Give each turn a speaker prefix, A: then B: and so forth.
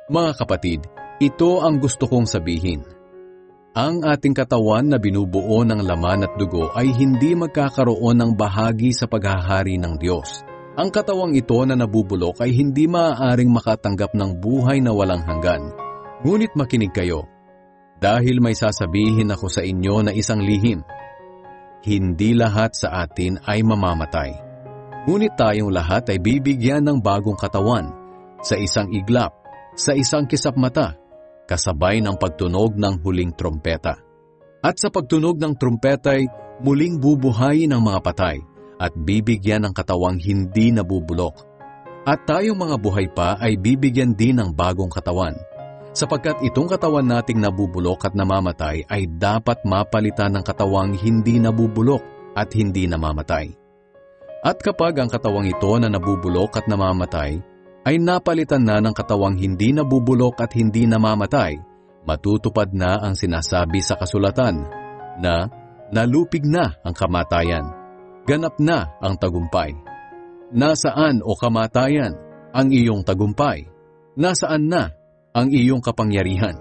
A: Mga kapatid, ito ang gusto kong sabihin. Ang ating katawan na binubuo ng laman at dugo ay hindi magkakaroon ng bahagi sa paghahari ng Diyos. Ang katawang ito na nabubulok ay hindi maaaring makatanggap ng buhay na walang hanggan. Ngunit makinig kayo, dahil may sasabihin ako sa inyo na isang lihim. Hindi lahat sa atin ay mamamatay. Ngunit tayong lahat ay bibigyan ng bagong katawan, sa isang iglap, sa isang kisap mata, kasabay ng pagtunog ng huling trumpeta. At sa pagtunog ng trumpeta ay muling bubuhayin ang mga patay at bibigyan ng katawang hindi nabubulok. At tayong mga buhay pa ay bibigyan din ng bagong katawan, sapagkat itong katawan nating nabubulok at namamatay ay dapat mapalitan ng katawang hindi nabubulok at hindi namamatay. At kapag ang katawang ito na nabubulok at namamatay ay napalitan na ng katawang hindi nabubulok at hindi namamatay, matutupad na ang sinasabi sa kasulatan na nalupig na ang kamatayan, ganap na ang tagumpay. Nasaan o kamatayan ang iyong tagumpay? Nasaan na ang iyong kapangyarihan?